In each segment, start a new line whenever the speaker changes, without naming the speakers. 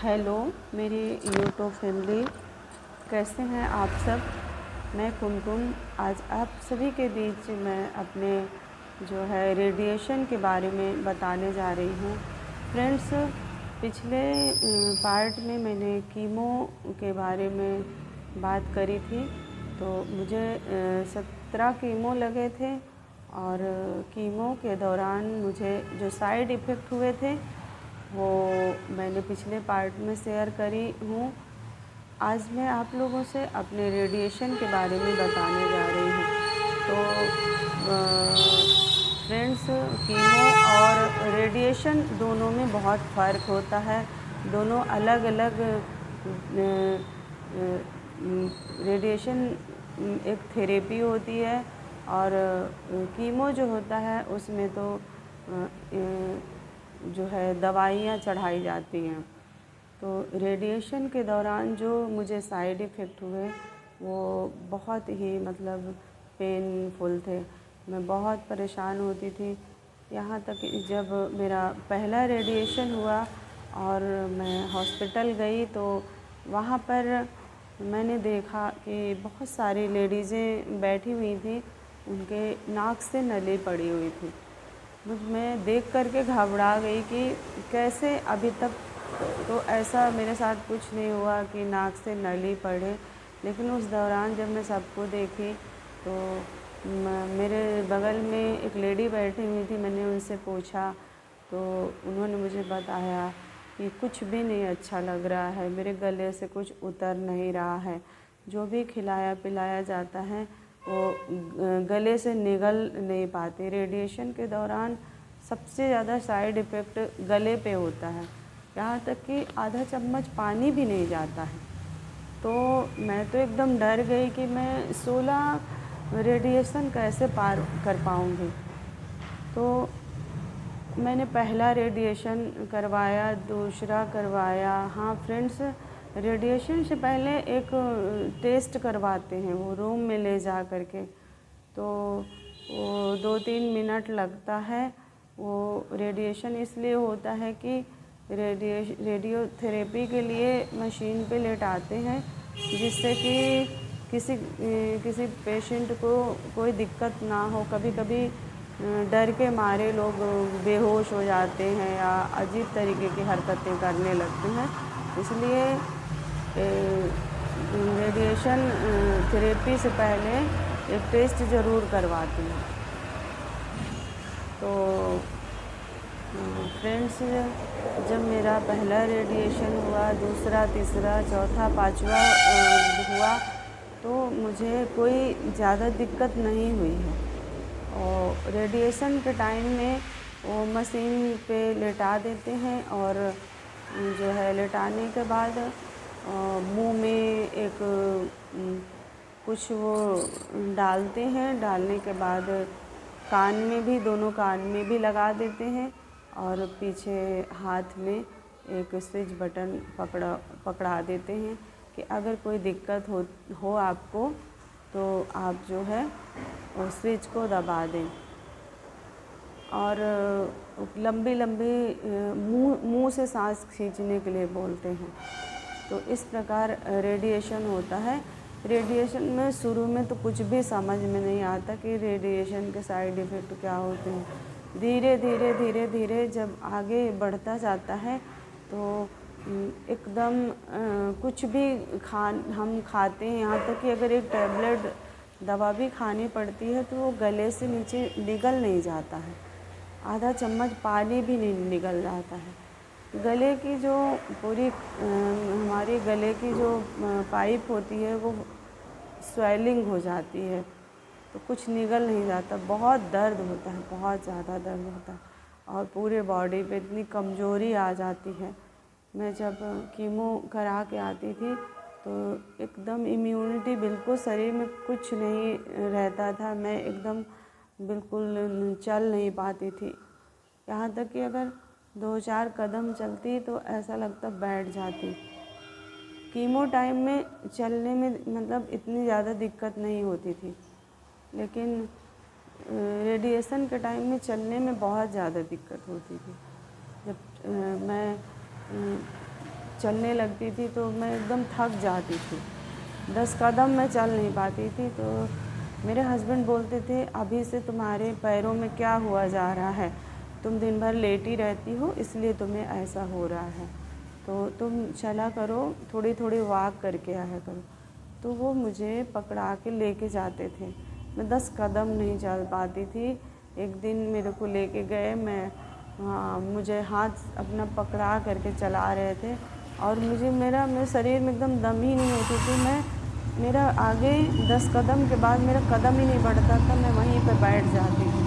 Hello मेरी YouTube family, कैसे हैं आप सब। मैं कुमकुम आज आप सभी के बीच मैं अपने जो है रेडिएशन के बारे में बताने जा रही हूँ। फ्रेंड्स, पिछले पार्ट में मैंने कीमो के बारे में बात करी थी। तो मुझे 17 कीमो लगे थे और कीमो के दौरान मुझे जो साइड इफ़ेक्ट हुए थे वो मैंने पिछले पार्ट में शेयर करी हूँ। आज मैं आप लोगों से अपने रेडिएशन के बारे में बताने जा रही हूँ। तो फ्रेंड्स, कीमो और रेडिएशन दोनों में बहुत फ़र्क होता है। दोनों अलग अलग रेडिएशन एक थेरेपी होती है और कीमो जो होता है उसमें तो जो है दवाइयाँ चढ़ाई जाती हैं। तो रेडिएशन के दौरान जो मुझे साइड इफ़ेक्ट हुए वो बहुत ही मतलब पेनफुल थे। मैं बहुत परेशान होती थी, यहाँ तक कि जब मेरा पहला रेडिएशन हुआ और मैं हॉस्पिटल गई तो वहाँ पर मैंने देखा कि बहुत सारी लेडीज़ें बैठी हुई थी, उनके नाक से नली पड़ी हुई थी। मैं देख कर के घबरा गई कि कैसे अभी तक तो ऐसा मेरे साथ कुछ नहीं हुआ कि नाक से नली पड़े। लेकिन उस दौरान जब मैं सबको देखी तो मेरे बगल में एक लेडी बैठी हुई थी, मैंने उनसे पूछा तो उन्होंने मुझे बताया कि कुछ भी नहीं अच्छा लग रहा है, मेरे गले से कुछ उतर नहीं रहा है, जो भी खिलाया पिलाया जाता है वो गले से निगल नहीं पाते। रेडिएशन के दौरान सबसे ज़्यादा साइड इफ़ेक्ट गले पे होता है, यहाँ तक कि आधा चम्मच पानी भी नहीं जाता है। तो मैं तो एकदम डर गई कि मैं 16 रेडिएशन कैसे पार कर पाऊँगी। तो मैंने पहला रेडिएशन करवाया, दूसरा करवाया। हाँ फ्रेंड्स, रेडिएशन से पहले एक टेस्ट करवाते हैं वो रूम में ले जा कर के, तो वो 2-3 मिनट लगता है। वो रेडिएशन इसलिए होता है कि रेडियोथेरेपी के लिए मशीन पे लेटाते हैं, जिससे कि किसी पेशेंट को कोई दिक्कत ना हो। कभी कभी डर के मारे लोग बेहोश हो जाते हैं या अजीब तरीके की हरकतें करने लगते हैं, इसलिए रेडिएशन थेरेपी से पहले एक टेस्ट ज़रूर करवाती हैं। तो फ्रेंड्स, जब मेरा पहला रेडिएशन हुआ, दूसरा, तीसरा, चौथा, पाँचवा हुआ तो मुझे कोई ज़्यादा दिक्कत नहीं हुई है। और रेडिएशन के टाइम में वो मशीन पे लेटा देते हैं और जो है लेटाने के बाद मुंह में एक कुछ वो डालते हैं, डालने के बाद कान में भी, दोनों कान में भी लगा देते हैं और पीछे हाथ में एक स्विच बटन पकड़ा देते हैं कि अगर कोई दिक्कत हो आपको तो आप जो है उस स्विच को दबा दें। और लंबी लंबी मुंह से सांस खींचने के लिए बोलते हैं। तो इस प्रकार रेडिएशन होता है। रेडिएशन में शुरू में तो कुछ भी समझ में नहीं आता कि रेडिएशन के साइड इफ़ेक्ट क्या होते हैं। धीरे धीरे धीरे धीरे जब आगे बढ़ता जाता है तो एकदम कुछ भी हम खाते हैं, यहाँ तक कि अगर एक टैबलेट दवा भी खानी पड़ती है तो वो गले से नीचे निगल नहीं जाता है, आधा चम्मच पानी भी नहीं निगल जाता है। गले की जो पूरी हमारे गले की जो पाइप होती है वो स्वेलिंग हो जाती है, तो कुछ निगल नहीं जाता। बहुत दर्द होता है, बहुत ज़्यादा दर्द होता है और पूरे बॉडी पे इतनी कमज़ोरी आ जाती है। मैं जब कीमो करा के आती थी तो एकदम इम्यूनिटी बिल्कुल शरीर में कुछ नहीं रहता था, मैं एकदम बिल्कुल चल नहीं पाती थी। यहाँ तक कि अगर 2-4 कदम चलती तो ऐसा लगता बैठ जाती। कीमो टाइम में चलने में मतलब इतनी ज़्यादा दिक्कत नहीं होती थी, लेकिन रेडिएशन के टाइम में चलने में बहुत ज़्यादा दिक्कत होती थी। जब मैं चलने लगती थी तो मैं एकदम थक जाती थी, 10 कदम मैं चल नहीं पाती थी। तो मेरे हस्बैंड बोलते थे, अभी से तुम्हारे पैरों में क्या हुआ जा रहा है, तुम दिन भर लेटी रहती हो इसलिए तुम्हें ऐसा हो रहा है, तो तुम चला करो, थोड़ी थोड़ी वॉक करके आया करो। तो वो मुझे पकड़ा के लेके जाते थे, मैं 10 कदम नहीं चल पाती थी। एक दिन मेरे को लेके गए, मुझे हाथ अपना पकड़ा करके चला रहे थे और मेरे शरीर में एकदम दम ही नहीं होती थी। मेरा आगे 10 कदम के बाद मेरा कदम ही नहीं बढ़ता था, मैं वहीं पे बैठ जाती थी,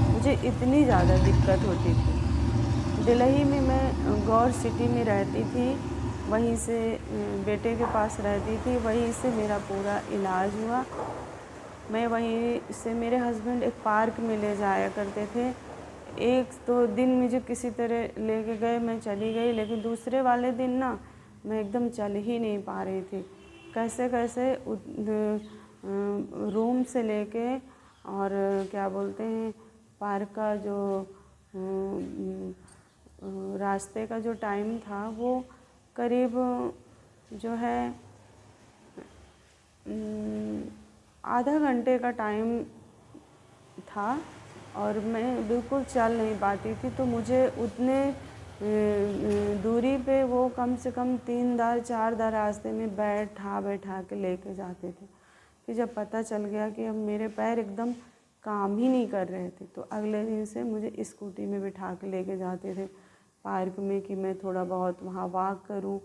मुझे इतनी ज़्यादा दिक्कत होती थी। दिल्ली में मैं गौर सिटी में रहती थी, वहीं से बेटे के पास रहती थी, वहीं से मेरा पूरा इलाज हुआ। मैं वहीं से, मेरे हस्बैंड एक पार्क में ले जाया करते थे। एक तो दिन मुझे किसी तरह लेके गए, मैं चली गई, लेकिन दूसरे वाले दिन ना मैं एकदम चल ही नहीं पा रही थी। कैसे कैसे रूम से लेके और क्या बोलते हैं पार्क का जो रास्ते का जो टाइम था वो करीब जो है आधा घंटे का टाइम था और मैं बिल्कुल चल नहीं पाती थी। तो मुझे उतने दूरी पे वो कम से कम 3 दार 4 दार रास्ते में बैठा के लेके जाते थे। फिर जब पता चल गया कि अब मेरे पैर एकदम काम ही नहीं कर रहे थे, तो अगले दिन से मुझे स्कूटी में बिठा के लेके जाते थे पार्क में कि मैं थोड़ा बहुत वहाँ वॉक करूँ।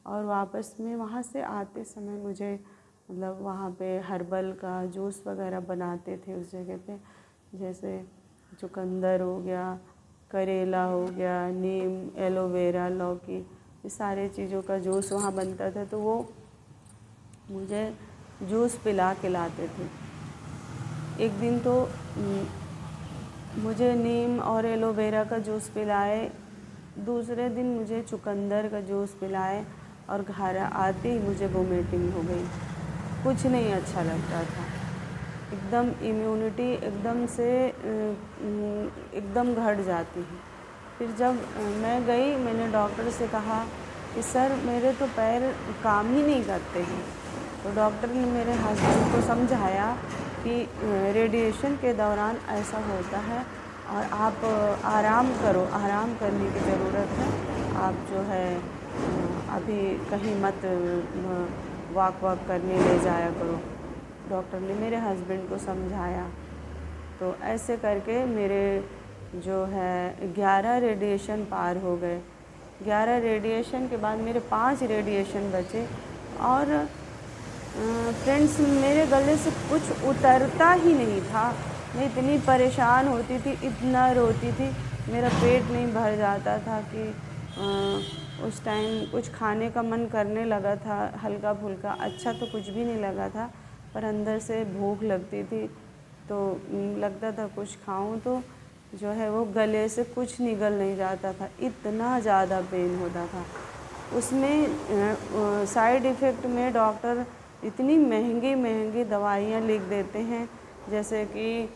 और वापस में वहाँ से आते समय मुझे मतलब वहाँ पे हर्बल का जूस वगैरह बनाते थे उस जगह पे, जैसे चुकंदर हो गया, करेला हो गया, नीम, एलोवेरा, लौकी, ये सारे चीज़ों का जूस वहाँ बनता था। तो वो मुझे जूस पिला के लाते थे। एक दिन तो मुझे नीम और एलोवेरा का जूस पिलाए, दूसरे दिन मुझे चुकंदर का जूस पिलाए और घर आते ही मुझे वोमिटिंग हो गई, कुछ नहीं अच्छा लगता था, एकदम इम्यूनिटी एकदम से एकदम घट जाती है। फिर जब मैं गई, मैंने डॉक्टर से कहा कि सर मेरे तो पैर काम ही नहीं करते हैं। तो डॉक्टर ने मेरे हस्बैंड को समझाया कि रेडिएशन के दौरान ऐसा होता है और आप आराम करो, आराम करने की ज़रूरत है, आप जो है अभी कहीं मत वॉक करने ले जाया करो। डॉक्टर ने मेरे हस्बैंड को समझाया। तो ऐसे करके मेरे जो है 11 रेडिएशन पार हो गए। 11 रेडिएशन के बाद मेरे 5 रेडिएशन बचे और फ्रेंड्स मेरे गले से कुछ उतरता ही नहीं था। मैं इतनी परेशान होती थी, इतना रोती थी, मेरा पेट नहीं भर जाता था कि उस टाइम कुछ खाने का मन करने लगा था, हल्का फुल्का, अच्छा तो कुछ भी नहीं लगा था, पर अंदर से भूख लगती थी, तो लगता था कुछ खाऊं, तो जो है वो गले से कुछ निकल नहीं जाता था, इतना ज़्यादा पेन होता था। उसमें साइड इफ़ेक्ट में डॉक्टर इतनी महंगी महंगी दवाइयाँ लिख देते हैं, जैसे कि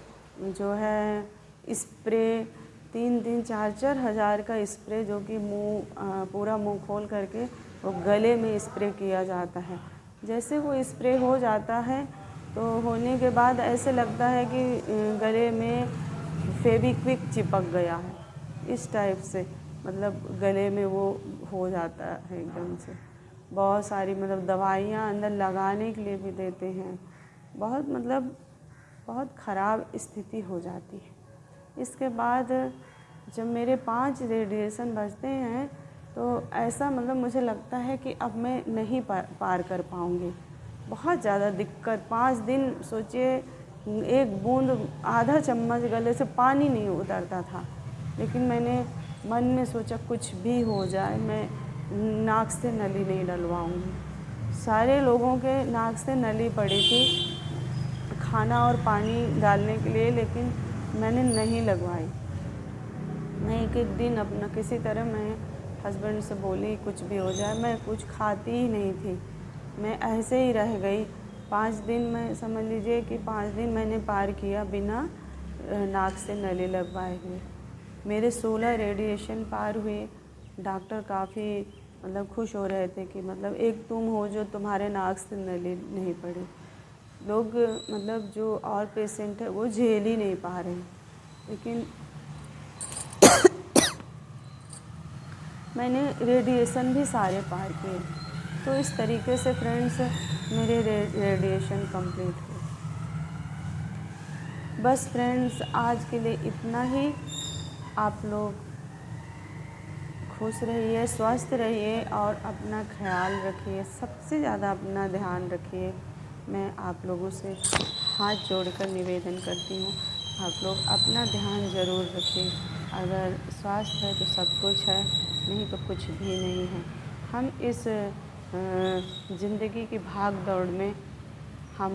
जो है स्प्रे 3-3 4-4 हज़ार का स्प्रे, जो कि पूरा मुंह खोल करके वो गले में स्प्रे किया जाता है। जैसे वो स्प्रे हो जाता है तो होने के बाद ऐसे लगता है कि गले में फेविक्विक चिपक गया है, इस टाइप से मतलब गले में वो हो जाता है एकदम से। बहुत सारी मतलब दवाइयाँ अंदर लगाने के लिए भी देते हैं, बहुत मतलब बहुत ख़राब स्थिति हो जाती है। इसके बाद जब मेरे 5 रेडिएशन बचते हैं तो ऐसा मतलब मुझे लगता है कि अब मैं नहीं पार कर पाऊँगी, बहुत ज़्यादा दिक्कत। 5 दिन सोचिए, एक बूंद आधा चम्मच गले से पानी नहीं उतरता था, लेकिन मैंने मन में सोचा कुछ भी हो जाए मैं नाक से नली नहीं डलवाऊँगी। सारे लोगों के नाक से नली पड़ी थी खाना और पानी डालने के लिए, लेकिन मैंने नहीं लगवाई। मैं एक दिन अपना किसी तरह मैं हस्बैंड से बोली कुछ भी हो जाए, मैं कुछ खाती ही नहीं थी, मैं ऐसे ही रह गई। 5 दिन में समझ लीजिए कि 5 दिन मैंने पार किया बिना नाक से नली लगवाए हुए। मेरे 16 रेडिएशन पार हुए। डॉक्टर काफ़ी मतलब खुश हो रहे थे कि मतलब एक तुम हो जो तुम्हारे नाक से नली नहीं पड़ी। लोग मतलब जो और पेशेंट है वो झेल ही नहीं पा रहे हैं, लेकिन मैंने रेडिएशन भी सारे पार किए। तो इस तरीके से फ्रेंड्स मेरे रेडिएशन कंप्लीट हुए। बस फ्रेंड्स आज के लिए इतना ही। आप लोग खुश रहिए, स्वस्थ रहिए और अपना ख्याल रखिए। सबसे ज़्यादा अपना ध्यान रखिए। मैं आप लोगों से हाथ जोड़कर निवेदन करती हूँ, आप लोग अपना ध्यान ज़रूर रखिए। अगर स्वास्थ्य है तो सब कुछ है, नहीं तो कुछ भी नहीं है। हम इस ज़िंदगी की भाग दौड़ में हम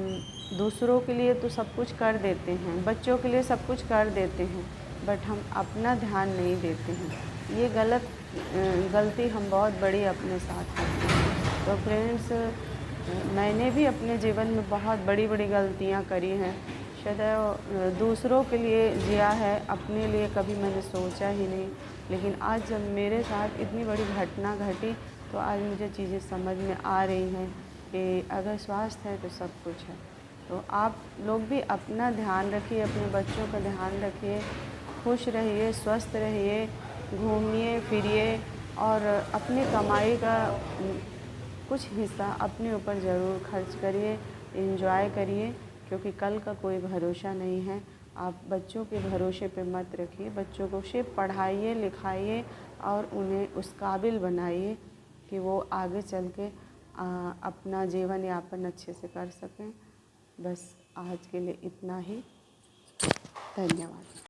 दूसरों के लिए तो सब कुछ कर देते हैं, बच्चों के लिए सब कुछ कर देते हैं, बट हम अपना ध्यान नहीं देते हैं। ये गलती हम बहुत बड़ी अपने साथ करते हैं। तो फ्रेंड्स, मैंने भी अपने जीवन में बहुत बड़ी बड़ी गलतियाँ करी हैं। सदैव दूसरों के लिए जिया है, अपने लिए कभी मैंने सोचा ही नहीं। लेकिन आज जब मेरे साथ इतनी बड़ी घटना घटी तो आज मुझे चीज़ें समझ में आ रही हैं कि अगर स्वास्थ्य है तो सब कुछ है। तो आप लोग भी अपना ध्यान रखिए, अपने बच्चों का ध्यान रखिए, खुश रहिए, स्वस्थ रहिए, घूमिए फिरिए और अपनी कमाई का कुछ हिस्सा अपने ऊपर ज़रूर खर्च करिए, एंजॉय करिए, क्योंकि कल का कोई भरोसा नहीं है। आप बच्चों के भरोसे पे मत रखिए। बच्चों को सिर्फ पढ़ाइए लिखाइए और उन्हें उस काबिल बनाइए कि वो आगे चल के अपना जीवन यापन अच्छे से कर सकें। बस आज के लिए इतना ही। धन्यवाद।